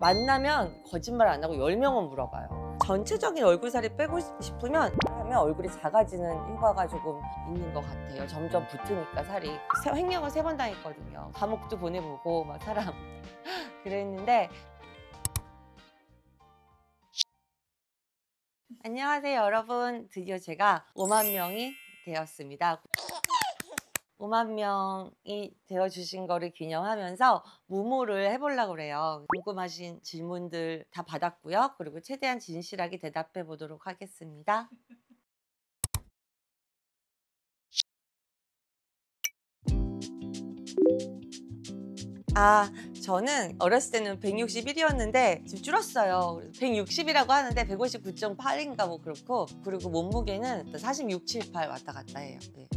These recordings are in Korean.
만나면 거짓말 안 하고 10명은 물어봐요. 전체적인 얼굴살이 빼고 싶으면 하면 얼굴이 작아지는 효과가 조금 있는 것 같아요. 점점 붙으니까 살이. 횡령을 3번 당했거든요. 감옥도 보내보고 막 사람 그랬는데. 안녕하세요 여러분. 드디어 제가 5만 명이 되었습니다. 5만 명이 되어주신 거를 기념하면서 무무를 해보려고 그래요. 궁금하신 질문들 다 받았고요. 그리고 최대한 진실하게 대답해 보도록 하겠습니다. 저는 어렸을 때는 161이었는데 지금 줄었어요. 160이라고 하는데 159.8인가 뭐 그렇고, 그리고 몸무게는 46, 7, 8 왔다 갔다 해요. 네.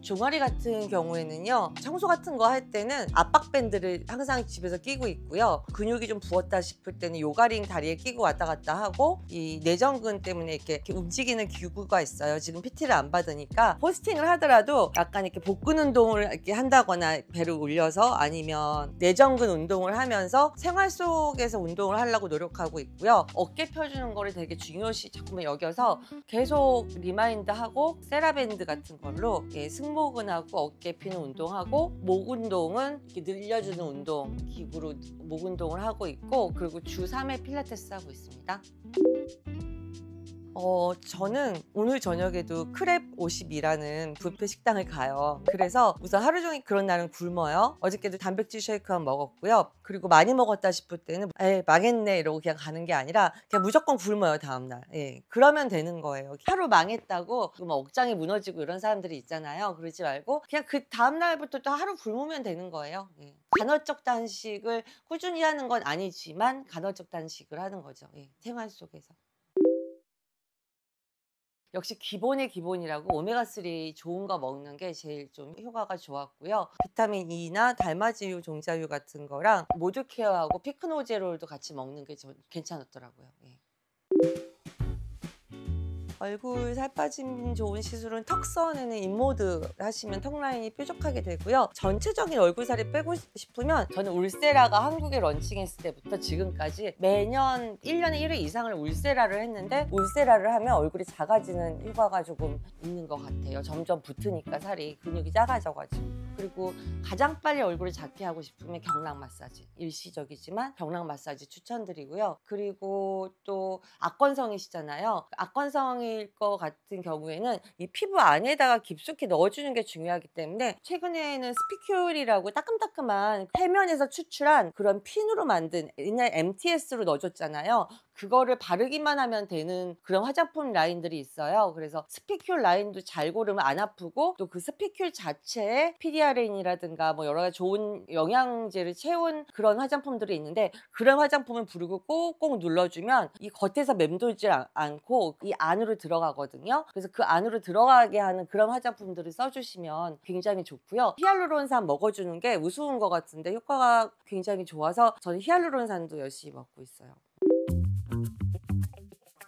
종아리 같은 경우에는요, 청소 같은 거 할 때는 압박밴드를 항상 집에서 끼고 있고요. 근육이 좀 부었다 싶을 때는 요가링 다리에 끼고 왔다 갔다 하고, 이 내전근 때문에 이렇게 움직이는 기구가 있어요. 지금 PT를 안 받으니까 포스팅을 하더라도 약간 이렇게 복근 운동을 이렇게 한다거나 배를 올려서, 아니면 내전근 운동을 하면서 생활 속에서 운동을 하려고 노력하고 있고요. 어깨 펴주는 거를 되게 중요시 자꾸만 여겨서 계속 리마인드하고 세라밴드 같은 걸로 승모근하고 어깨 피는 운동하고, 목 운동은 이렇게 늘려주는 운동 기구로 목 운동을 하고 있고, 그리고 주 3회 필라테스 하고 있습니다. 저는 오늘 저녁에도 크랩 52라는 뷔페 식당을 가요. 그래서 우선 하루 종일 그런 날은 굶어요. 어저께도 단백질 쉐이크 한 먹었고요. 그리고 많이 먹었다 싶을 때는 망했네 이러고 그냥 가는 게 아니라 그냥 무조건 굶어요 다음날. 그러면 되는 거예요. 하루 망했다고 뭐 억장이 무너지고 이런 사람들이 있잖아요. 그러지 말고 그냥 그 다음날부터 또 하루 굶으면 되는 거예요. 간헐적 단식을 꾸준히 하는 건 아니지만 간헐적 단식을 하는 거죠. 생활 속에서. 역시 기본의 기본이라고 오메가3 좋은 거 먹는 게 제일 좀 효과가 좋았고요. 비타민 E나 달맞이유, 종자유 같은 거랑 모두케어하고 피크노제롤도 같이 먹는 게 좀 괜찮았더라고요. 얼굴 살 빠짐 좋은 시술은 턱선에는 인모드 하시면 턱 라인이 뾰족하게 되고요. 전체적인 얼굴살이 빼고 싶으면 저는 울세라가 한국에 런칭했을 때부터 지금까지 매년 1년에 1회 이상을 울세라를 했는데, 울세라를 하면 얼굴이 작아지는 효과가 조금 있는 것 같아요. 점점 붙으니까 살이, 근육이 작아져가지고. 그리고 가장 빨리 얼굴을 작게 하고 싶으면 경락 마사지, 일시적이지만 경락 마사지 추천드리고요. 그리고 또 악건성이시잖아요. 악건성일 것 같은 경우에는 이 피부 안에다가 깊숙이 넣어주는 게 중요하기 때문에, 최근에는 스피큘이라고 따끔따끔한 해면에서 추출한 그런 핀으로 만든, 옛날 MTS로 넣어줬잖아요. 그거를 바르기만 하면 되는 그런 화장품 라인들이 있어요. 그래서 스피큘 라인도 잘 고르면 안 아프고, 또 그 스피큘 자체에 PDRN이라든가 뭐 여러 가지 좋은 영양제를 채운 그런 화장품들이 있는데, 그런 화장품을 부르고 꼭꼭 눌러주면 이 겉에서 맴돌지 않고 이 안으로 들어가거든요. 그래서 그 안으로 들어가게 하는 그런 화장품들을 써주시면 굉장히 좋고요. 히알루론산 먹어주는 게 우스운 것 같은데 효과가 굉장히 좋아서 저는 히알루론산도 열심히 먹고 있어요.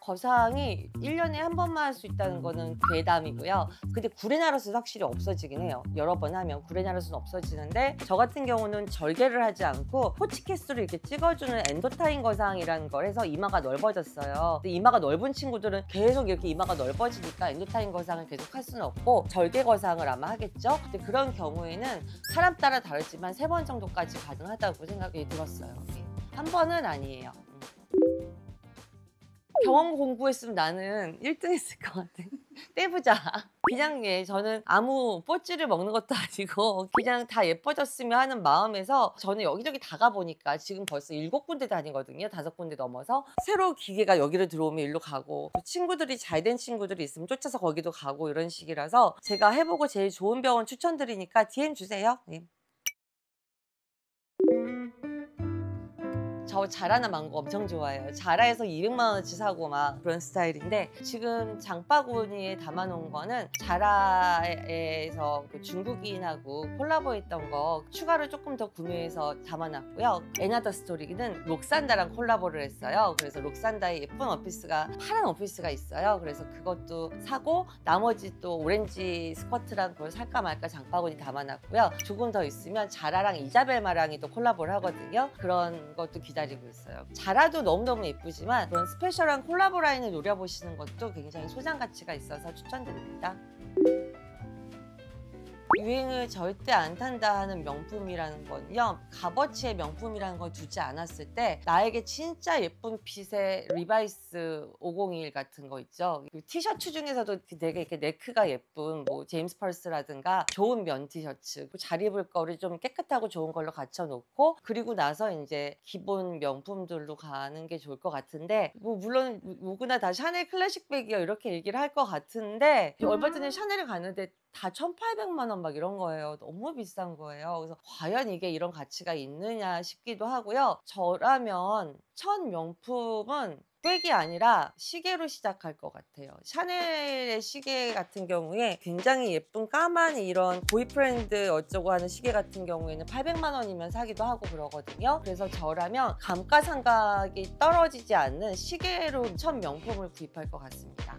거상이 1년에 한 번만 할 수 있다는 거는 괴담이고요. 근데 구레나룻은 확실히 없어지긴 해요. 여러 번 하면 구레나룻은 없어지는데, 저 같은 경우는 절개를 하지 않고 호치키스로 이렇게 찍어주는 엔도타인 거상이라는 걸 해서 이마가 넓어졌어요. 근데 이마가 넓은 친구들은 계속 이렇게 이마가 넓어지니까 엔도타인 거상을 계속 할 수는 없고 절개 거상을 아마 하겠죠. 근데 그런 경우에는 사람 따라 다르지만 3번 정도까지 가능하다고 생각이 들었어요. 한 번은 아니에요. 경험 공부했으면 나는 1등 했을 것 같아. 떼보자. 그냥 저는 아무 뽀찌를 먹는 것도 아니고 그냥 다 예뻐졌으면 하는 마음에서, 저는 여기저기 다 가보니까 지금 벌써 7군데 다니거든요. 5군데 넘어서. 새로 기계가 여기로 들어오면 일로 가고, 또 친구들이 잘 된 친구들이 있으면 쫓아서 거기도 가고, 이런 식이라서 제가 해보고 제일 좋은 병원 추천드리니까 DM 주세요. 저 자라나 망고 엄청 좋아해요. 자라에서 200만 원어치 사고 막 그런 스타일인데, 지금 장바구니에 담아놓은 거는 자라에서 그 중국인하고 콜라보했던 거 추가로 조금 더 구매해서 담아놨고요. 애나더 스토리는 록산다랑 콜라보를 했어요. 그래서 록산다의 예쁜 원피스가, 파란 원피스가 있어요. 그래서 그것도 사고, 나머지 또 오렌지 스커트랑 그걸 살까 말까 장바구니 담아놨고요. 조금 더 있으면 자라랑 이자벨마랑이 또 콜라보를 하거든요. 그런 것도 기다리고 있어요. 자라도 너무너무 예쁘지만 그런 스페셜한 콜라보 라인을 노려보시는 것도 굉장히 소장 가치가 있어서 추천드립니다. 유행을 절대 안 탄다 하는 명품이라는 건요, 값어치의 명품이라는 걸 두지 않았을 때 나에게 진짜 예쁜 핏의 리바이스 501 같은 거 있죠. 티셔츠 중에서도 되게 이렇게 네크가 예쁜 뭐 제임스 펄스라든가 좋은 면 티셔츠, 잘 입을 거를 좀 깨끗하고 좋은 걸로 갖춰놓고, 그리고 나서 이제 기본 명품들로 가는 게 좋을 것 같은데, 뭐 물론 누구나 다 샤넬 클래식 백이요 이렇게 얘기를 할 것 같은데, 얼마 전에 샤넬을 갔는데 다 1,800만 원 막 이런 거예요. 너무 비싼 거예요. 그래서 과연 이게 이런 가치가 있느냐 싶기도 하고요. 저라면 첫 명품은 백이 아니라 시계로 시작할 것 같아요. 샤넬의 시계 같은 경우에 굉장히 예쁜 까만 이런 보이프렌드 어쩌고 하는 시계 같은 경우에는 800만 원이면 사기도 하고 그러거든요. 그래서 저라면 감가상각이 떨어지지 않는 시계로 첫 명품을 구입할 것 같습니다.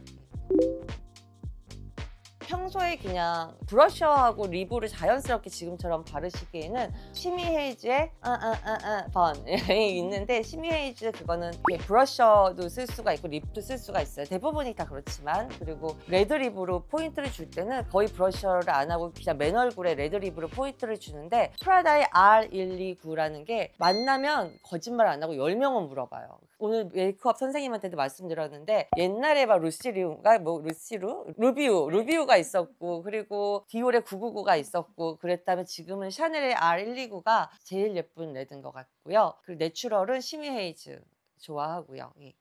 평소에 그냥 브러셔하고 리브를 자연스럽게 지금처럼 바르시기에는 시미 헤이즈의 번이 있는데, 시미 헤이즈 그거는 브러셔도 쓸 수가 있고 립도 쓸 수가 있어요. 대부분이 다 그렇지만. 그리고 레드 립으로 포인트를 줄 때는 거의 브러셔를 안 하고 그냥 맨 얼굴에 레드 립으로 포인트를 주는데, 프라다의 R129라는 게 만나면 거짓말 안 하고 10명은 물어봐요. 오늘 메이크업 선생님한테도 말씀드렸는데, 옛날에 막 루시류가 뭐 루비우가 있었고, 그리고 디올의 999가 있었고 그랬다면, 지금은 샤넬의 R129가 제일 예쁜 레드인 것 같고요. 그리고 내추럴은 시미 헤이즈 좋아하고요. 예.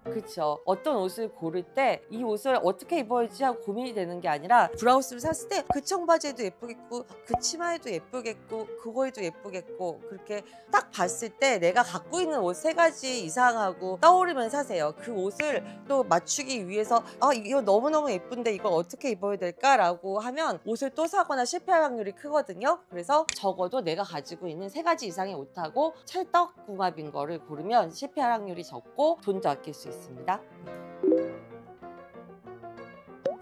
그렇죠. 어떤 옷을 고를 때 이 옷을 어떻게 입어야지 하고 고민이 되는 게 아니라, 브라우스를 샀을 때 그 청바지에도 예쁘겠고 그 치마에도 예쁘겠고 그거에도 예쁘겠고, 그렇게 딱 봤을 때 내가 갖고 있는 옷 3가지 이상하고 떠오르면 사세요. 그 옷을 또 맞추기 위해서 이거 너무너무 예쁜데 이걸 어떻게 입어야 될까? 라고 하면 옷을 또 사거나 실패할 확률이 크거든요. 그래서 적어도 내가 가지고 있는 3가지 이상의 옷하고 찰떡궁합인 거를 고르면 실패할 확률이 적고 돈도 아낄 수 있습니다.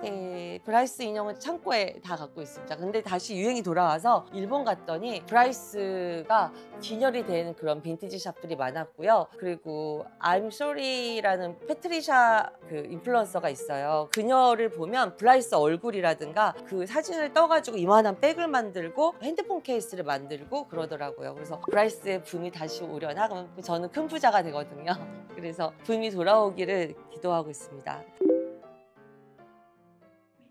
네, 브라이스 인형은 창고에 다 갖고 있습니다. 근데 다시 유행이 돌아와서 일본 갔더니 브라이스가 진열이 된 그런 빈티지 샵들이 많았고요. 그리고 I'm Sorry라는 패트리샤 그 인플루언서가 있어요. 그녀를 보면 브라이스 얼굴이라든가 그 사진을 떠가지고 이만한 백을 만들고 핸드폰 케이스를 만들고 그러더라고요. 그래서 브라이스의 붐이 다시 오려나? 그럼 저는 큰 부자가 되거든요. 그래서 붐이 돌아오기를 기도하고 있습니다.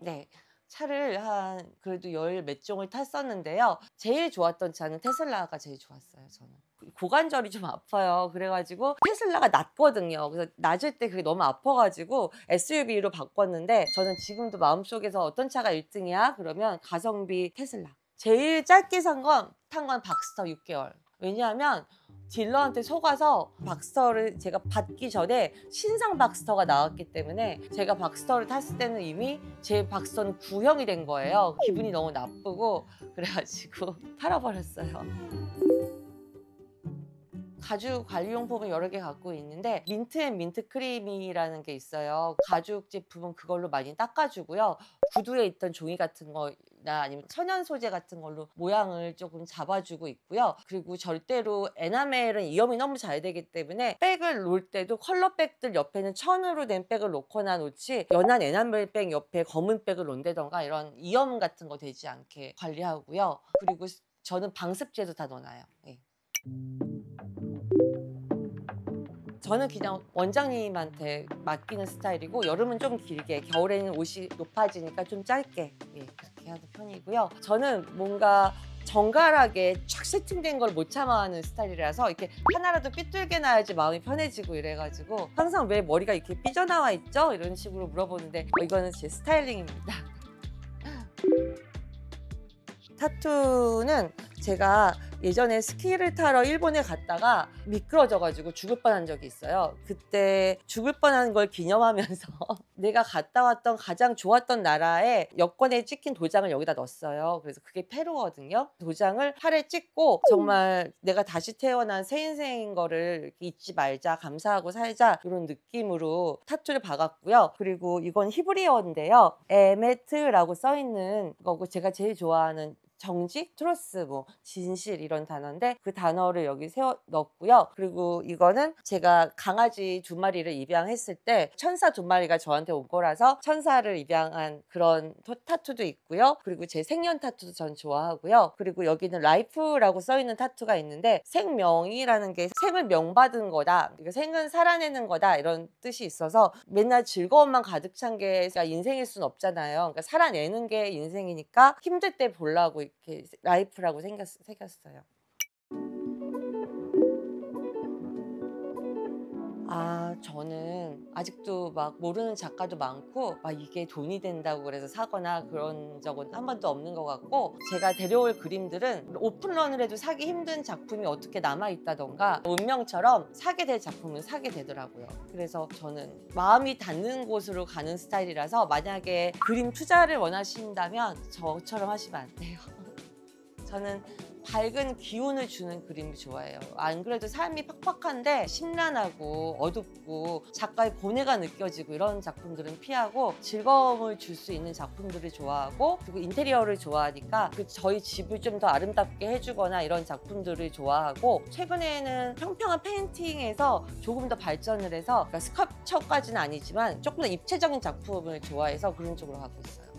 네, 차를 한 그래도 10 몇 종을 탔었는데요. 제일 좋았던 차는 테슬라가 제일 좋았어요. 저는 고관절이 좀 아파요. 그래가지고 테슬라가 낮거든요. 그래서 낮을 때 그게 너무 아파가지고 SUV로 바꿨는데, 저는 지금도 마음속에서 어떤 차가 1등이야? 그러면 가성비 테슬라. 제일 짧게 탄 건 박스터 6개월. 왜냐하면 딜러한테 속아서 박스터를 제가 받기 전에 신상 박스터가 나왔기 때문에, 제가 박스터를 탔을 때는 이미 제 박스터는 구형이 된 거예요. 기분이 너무 나쁘고 그래가지고 팔아버렸어요. 가죽 관리용품은 여러 개 갖고 있는데, 민트 크림이라는 게 있어요. 가죽 제품은 그걸로 많이 닦아주고요. 구두에 있던 종이 같은 거 아니면 천연 소재 같은 걸로 모양을 조금 잡아주고 있고요. 그리고 절대로 에나멜은 이염이 너무 잘 되기 때문에 백을 놓을 때도 컬러 백들 옆에는 천으로 된 백을 놓거나 놓지, 연한 에나멜 백 옆에 검은 백을 놓는다던가 이런 이염 같은 거 되지 않게 관리하고요. 그리고 저는 방습제도 다 넣어놔요. 네. 저는 그냥 원장님한테 맡기는 스타일이고, 여름은 좀 길게, 겨울에는 옷이 높아지니까 좀 짧게, 그렇게 하는 편이고요. 저는 뭔가 정갈하게 쫙 세팅된 걸 못 참아하는 스타일이라서 이렇게 하나라도 삐뚤게 나야지 마음이 편해지고 이래가지고, 항상 왜 머리가 이렇게 삐져나와 있죠? 이런 식으로 물어보는데, 이거는 제 스타일링입니다. 타투는 제가 예전에 스키를 타러 일본에 갔다가 미끄러져가지고 죽을 뻔한 적이 있어요. 그때 죽을 뻔한 걸 기념하면서 내가 갔다 왔던 가장 좋았던 나라의 여권에 찍힌 도장을 여기다 넣었어요. 그래서 그게 페루거든요. 도장을 팔에 찍고 정말 내가 다시 태어난 새 인생인 거를 잊지 말자, 감사하고 살자 이런 느낌으로 타투를 박았고요. 그리고 이건 히브리어인데요. 에메트라고 써있는 거고 제가 제일 좋아하는 정직, 트루스, 뭐 진실 이런 단어인데 그 단어를 여기 세워 넣었고요. 그리고 이거는 제가 강아지 2마리를 입양했을 때 천사 2마리가 저한테 온 거라서 천사를 입양한 그런 타투도 있고요. 그리고 제 생년 타투도 전 좋아하고요. 그리고 여기는 라이프라고 써있는 타투가 있는데 생명이라는 게 생을 명받은 거다. 생은 살아내는 거다 이런 뜻이 있어서 맨날 즐거움만 가득 찬 게 인생일 순 없잖아요. 그러니까 살아내는 게 인생이니까 힘들 때 보려고 이렇게 라이프라고 새겼어요. 저는 아직도 막 모르는 작가도 많고 막 이게 돈이 된다고 그래서 사거나 그런 적은 한 번도 없는 것 같고 제가 데려올 그림들은 오픈런을 해도 사기 힘든 작품이 어떻게 남아있다던가 운명처럼 사게 될 작품은 사게 되더라고요. 그래서 저는 마음이 닿는 곳으로 가는 스타일이라서 만약에 그림 투자를 원하신다면 저처럼 하시면 안 돼요. 저는 밝은 기운을 주는 그림을 좋아해요. 안 그래도 삶이 팍팍한데 심란하고 어둡고 작가의 고뇌가 느껴지고 이런 작품들은 피하고 즐거움을 줄 수 있는 작품들을 좋아하고 그리고 인테리어를 좋아하니까 저희 집을 좀 더 아름답게 해주거나 이런 작품들을 좋아하고 최근에는 평평한 페인팅에서 조금 더 발전을 해서 그러니까 스컬프처까지는 아니지만 조금 더 입체적인 작품을 좋아해서 그런 쪽으로 가고 있어요.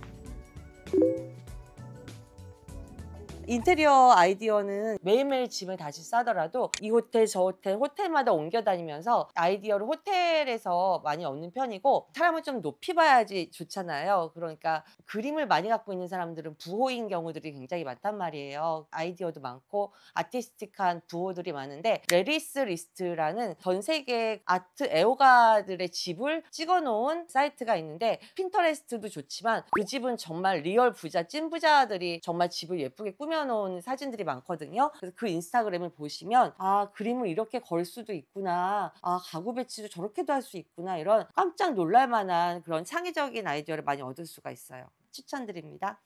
인테리어 아이디어는 매일매일 집을 다시 싸더라도 이 호텔 저 호텔 호텔마다 옮겨 다니면서 아이디어를 호텔에서 많이 얻는 편이고 사람을 좀 높이 봐야지 좋잖아요. 그러니까 그림을 많이 갖고 있는 사람들은 부호인 경우들이 굉장히 많단 말이에요. 아이디어도 많고 아티스틱한 부호들이 많은데 레리스 리스트라는 전 세계 아트 애호가들의 집을 찍어놓은 사이트가 있는데 핀터레스트도 좋지만 그 집은 정말 리얼 부자 찐 부자들이 정말 집을 예쁘게 꾸며 놓은 사진들이 많거든요. 그래서 그 인스타그램을 보시면 그림을 이렇게 걸 수도 있구나, 가구 배치도 저렇게도 할 수 있구나 이런 깜짝 놀랄 만한 그런 창의적인 아이디어를 많이 얻을 수가 있어요. 추천드립니다.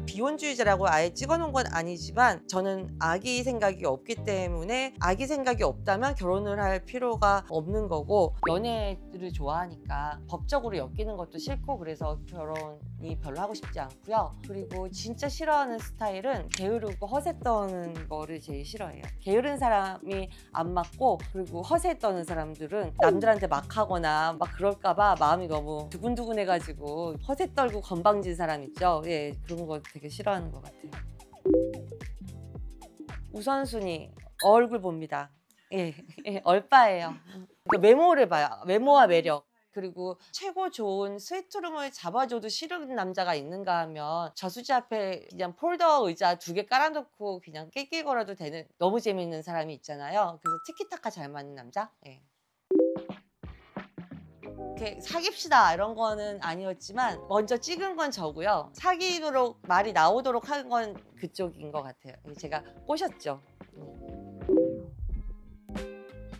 비혼주의자라고 아예 찍어놓은 건 아니지만 저는 아기 생각이 없기 때문에 아기 생각이 없다면 결혼을 할 필요가 없는 거고 연애를 좋아하니까 법적으로 엮이는 것도 싫고 그래서 결혼이 별로 하고 싶지 않고요. 그리고 진짜 싫어하는 스타일은 게으르고 허세 떠는 거를 제일 싫어해요. 게으른 사람이 안 맞고 그리고 허세 떠는 사람들은 남들한테 막 하거나 막 그럴까 봐 마음이 너무 두근두근해가지고 허세 떨고 건방진 사람 있죠. 예, 그런 거 되게 싫어하는 것 같아요. 우선순위 얼굴 봅니다. 예, 얼빠예요. 그러니까 외모를 봐요. 외모와 매력. 그리고 최고 좋은 스위트룸을 잡아줘도 싫은 남자가 있는가 하면 저수지 앞에 그냥 폴더 의자 2개 깔아놓고 그냥 낄낄거려도 되는 너무 재밌는 사람이 있잖아요. 그래서 티키타카 잘 맞는 남자. 예. 이렇게 사깁시다 이런 거는 아니었지만 먼저 찍은 건 저고요. 사귀도록 말이 나오도록 한 건 그쪽인 것 같아요. 제가 꼬셨죠.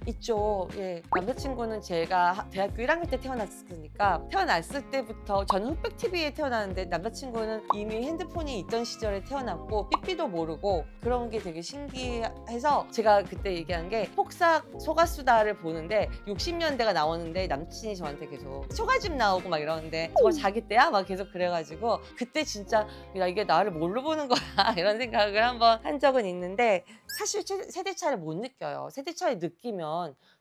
있죠. 예. 남자친구는 제가 대학교 1학년 때 태어났으니까 태어났을 때부터 저는 흑백 TV에 태어났는데 남자친구는 이미 핸드폰이 있던 시절에 태어났고 삐삐도 모르고 그런 게 되게 신기해서 제가 그때 얘기한 게 폭삭 소가수다를 보는데 60년대가 나오는데 남친이 저한테 계속 초가집 나오고 막 이러는데 저거 자기 때야? 막 계속 그래가지고 그때 진짜 야 이게 나를 뭘로 보는 거야 이런 생각을 한번 한 적은 있는데 사실 세대 차이를 못 느껴요. 세대 차이 느끼면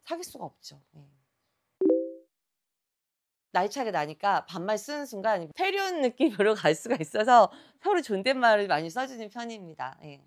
사귈 수가 없죠. 네. 나이 차이가 나니까 반말 쓰는 순간 페륜 느낌으로 갈 수가 있어서 서로 존댓말을 많이 써주는 편입니다. 네.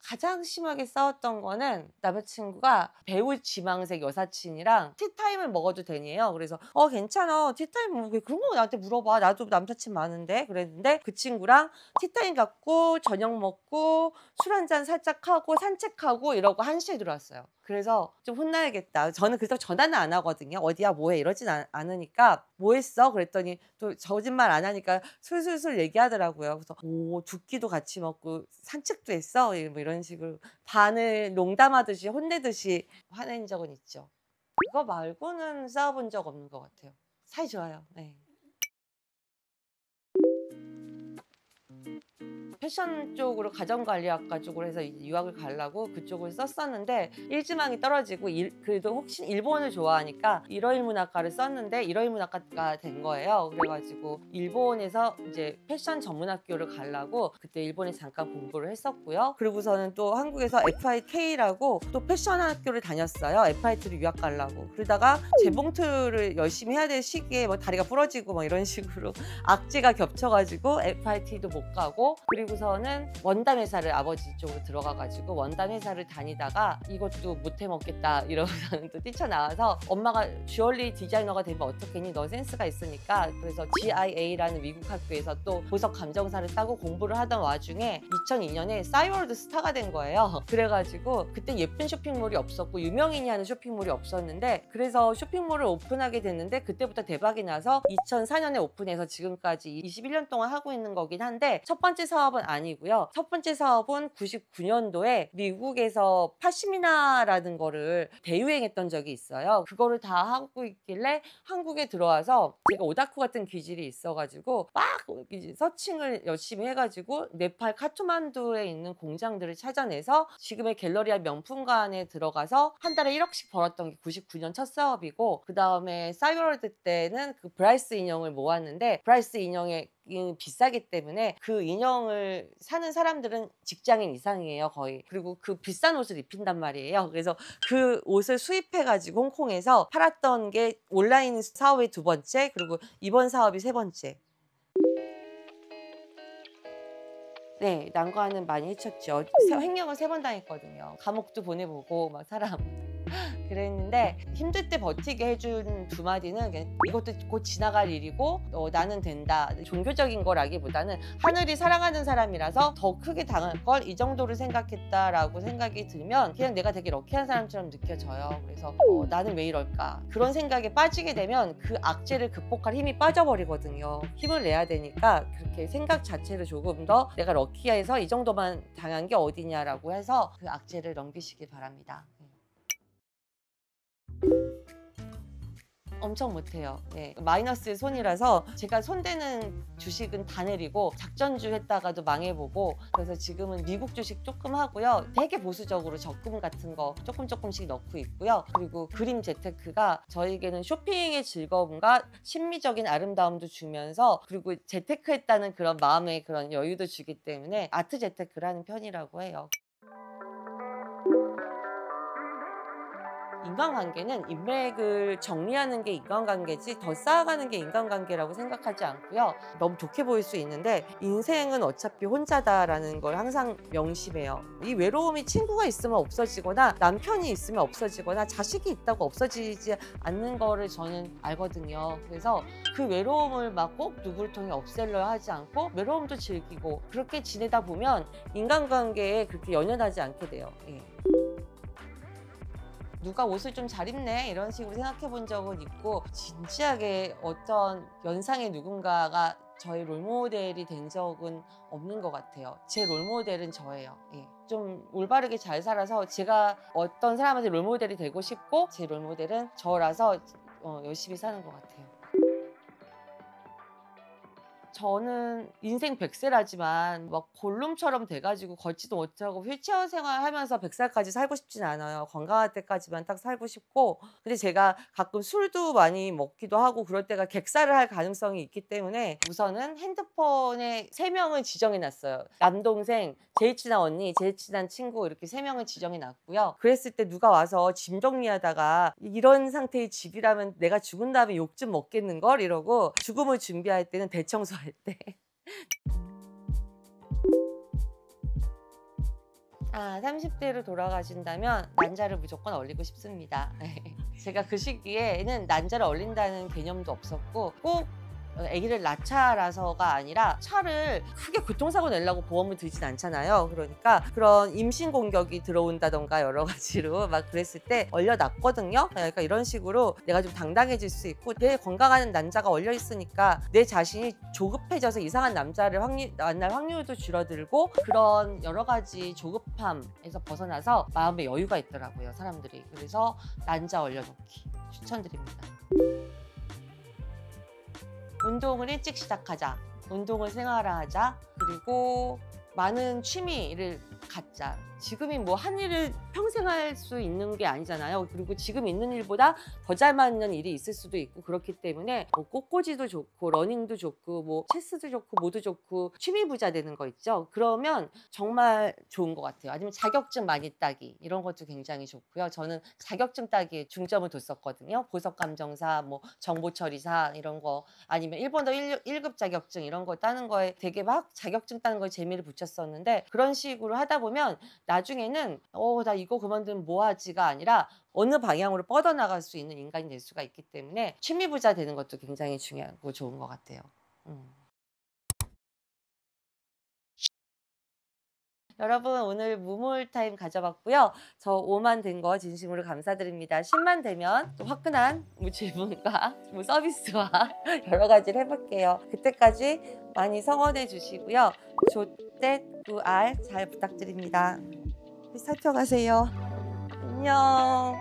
가장 심하게 싸웠던 거는 남자친구가 배우 지망생 여사친이랑 티타임을 먹어도 되니에요. 그래서 괜찮아 티타임 뭐 왜 그런 거 나한테 물어봐 나도 남사친 많은데 그랬는데 그 친구랑 티타임 갖고 저녁 먹고 술 한잔 살짝 하고 산책하고 이러고 1시에 들어왔어요. 그래서 좀 혼나야겠다. 저는 그래서 전화는 안 하거든요. 어디야 뭐해 이러진 않으니까 뭐 했어? 그랬더니 또 거짓말 안 하니까 술술술 얘기하더라고요. 그래서 오, 두 끼도 같이 먹고 산책도 했어? 뭐 이런 식으로 반을 농담하듯이 혼내듯이 화낸 적은 있죠. 그거 말고는 싸워본 적 없는 것 같아요. 사이 좋아요. 네. 패션 쪽으로 가정관리학과 쪽으로 해서 유학을 가려고 그쪽을 썼었는데 일지망이 떨어지고 그래도 혹시 일본을 좋아하니까 일어일문학과를 썼는데 일어일문학과가 된 거예요. 그래가지고 일본에서 이제 패션 전문학교를 가려고 그때 일본에 잠깐 공부를 했었고요. 그리고서는 또 한국에서 FIK라고 또 패션 학교를 다녔어요. FIT를 유학 가려고. 그러다가 재봉틀을 열심히 해야 될 시기에 뭐 다리가 부러지고 뭐 이런 식으로 악재가 겹쳐가지고 FIT도 못 가고 그리고서는 원단 회사를 아버지 쪽으로 들어가가지고 원단 회사를 다니다가 이것도 못해 먹겠다 이러고서는 또 뛰쳐나와서 엄마가 주얼리 디자이너가 되면 어떻겠니? 너 센스가 있으니까. 그래서 GIA라는 미국 학교에서 또 보석 감정사를 따고 공부를 하던 와중에 2002년에 싸이월드 스타가 된 거예요. 그래가지고 그때 예쁜 쇼핑몰이 없었고 유명인이 하는 쇼핑몰이 없었는데 그래서 쇼핑몰을 오픈하게 됐는데 그때부터 대박이 나서 2004년에 오픈해서 지금까지 21년 동안 하고 있는 거긴 한데 첫 번째 사업은 아니고요. 첫 번째 사업은 99년도에 미국에서 파시미나라는 거를 대유행했던 적이 있어요. 그거를 다 하고 있길래 한국에 들어와서 제가 오다쿠 같은 기질이 있어가지고 막 서칭을 열심히 해가지고 네팔 카트만두에 있는 공장들을 찾아내서 지금의 갤러리아 명품관에 들어가서 한 달에 1억씩 벌었던 게 99년 첫 사업이고 그 다음에 싸이월드 때는 그 브라이스 인형을 모았는데 브라이스 인형의 비싸기 때문에 그 인형을 사는 사람들은 직장인 이상이에요 거의. 그리고 그 비싼 옷을 입힌단 말이에요. 그래서 그 옷을 수입해가지고 홍콩에서 팔았던 게 온라인 사업의 두 번째 그리고 이번 사업이 세 번째. 네, 난관은 많이 헤쳤죠. 횡령을 3번 당했거든요. 감옥도 보내보고 막 사람 그랬는데 힘들 때 버티게 해준 두 마디는 그냥 이것도 곧 지나갈 일이고 나는 된다. 종교적인 거라기보다는 하늘이 사랑하는 사람이라서 더 크게 당할 걸 이 정도를 생각했다라고 생각이 들면 그냥 내가 되게 럭키한 사람처럼 느껴져요. 그래서 나는 왜 이럴까? 그런 생각에 빠지게 되면 그 악재를 극복할 힘이 빠져버리거든요. 힘을 내야 되니까 그렇게 생각 자체를 조금 더 내가 럭키해서 이 정도만 당한 게 어디냐라고 해서 그 악재를 넘기시길 바랍니다. 엄청 못해요. 네. 마이너스 손이라서 제가 손대는 주식은 다 내리고 작전주 했다가도 망해보고 그래서 지금은 미국 주식 조금 하고요. 되게 보수적으로 적금 같은 거 조금씩 넣고 있고요. 그리고 그림 재테크가 저에게는 쇼핑의 즐거움과 심미적인 아름다움도 주면서 그리고 재테크했다는 그런 마음의 그런 여유도 주기 때문에 아트 재테크를 하는 편이라고 해요. 인간관계는 인맥을 정리하는 게 인간관계지 더 쌓아가는 게 인간관계라고 생각하지 않고요. 너무 좋게 보일 수 있는데 인생은 어차피 혼자다라는 걸 항상 명심해요. 이 외로움이 친구가 있으면 없어지거나 남편이 있으면 없어지거나 자식이 있다고 없어지지 않는 거를 저는 알거든요. 그래서 그 외로움을 막 꼭 누구를 통해 없애려 하지 않고 외로움도 즐기고 그렇게 지내다 보면 인간관계에 그렇게 연연하지 않게 돼요. 예. 누가 옷을 좀 잘 입네 이런 식으로 생각해 본 적은 있고 진지하게 어떤 연상의 누군가가 저의 롤모델이 된 적은 없는 것 같아요. 제 롤모델은 저예요. 예. 좀 올바르게 잘 살아서 제가 어떤 사람한테 롤모델이 되고 싶고 제 롤모델은 저라서 열심히 사는 것 같아요. 저는 인생 100세라지만 막 골룸처럼 돼가지고 걷지도 못하고 휠체어 생활하면서 100살까지 살고 싶진 않아요. 건강할 때까지만 딱 살고 싶고 근데 제가 가끔 술도 많이 먹기도 하고 그럴 때가 객사를 할 가능성이 있기 때문에 우선은 핸드폰에 3명을 지정해놨어요. 남동생, 제일 친한 언니, 제일 친한 친구 이렇게 3명을 지정해놨고요. 그랬을 때 누가 와서 짐 정리하다가 이런 상태의 집이라면 내가 죽은 다음에 욕 좀 먹겠는걸 이러고 죽음을 준비할 때는 대청소할 때 30대로 돌아가신다면 난자를 무조건 얼리고 싶습니다. 제가 그 시기에는 난자를 얼린다는 개념도 없었고 꼭 아기를 낳자라서가 아니라 차를 크게 교통사고 내려고 보험을 들진 않잖아요. 그러니까 그런 임신 공격이 들어온다던가 여러 가지로 막 그랬을 때 얼려놨거든요. 그러니까 이런 식으로 내가 좀 당당해질 수 있고 내 건강한 남자가 얼려 있으니까 내 자신이 조급해져서 이상한 남자를 만날 확률도 줄어들고 그런 여러 가지 조급함에서 벗어나서 마음의 여유가 있더라고요, 사람들이. 그래서 난자 얼려놓기 추천드립니다. 운동을 일찍 시작하자. 운동을 생활화하자. 그리고 많은 취미를 갖자. 지금이 뭐 한 일을 평생 할 수 있는 게 아니잖아요. 그리고 지금 있는 일보다 더 잘 맞는 일이 있을 수도 있고 그렇기 때문에 뭐 꽃꽂이도 좋고 러닝도 좋고 뭐 체스도 좋고 뭐도 좋고 취미 부자 되는 거 있죠. 그러면 정말 좋은 것 같아요. 아니면 자격증 많이 따기 이런 것도 굉장히 좋고요. 저는 자격증 따기에 중점을 뒀었거든요. 보석감정사, 뭐 정보처리사 이런 거 아니면 일본어 1급 자격증 이런 거 따는 거에 되게 막 자격증 따는 거에 재미를 붙였었는데 그런 식으로 하다 보면 나중에는 나 이거 그만두면 뭐 하지가 아니라 어느 방향으로 뻗어나갈 수 있는 인간이 될 수가 있기 때문에 취미 부자 되는 것도 굉장히 중요하고 좋은 것 같아요. 여러분 오늘 무물 타임 가져봤고요. 저 5만 된 거 진심으로 감사드립니다. 10만 되면 또 화끈한 질문과 서비스와 여러 가지를 해볼게요. 그때까지 많이 성원해 주시고요. 조댓구알 잘 부탁드립니다. 살펴가세요. 안녕.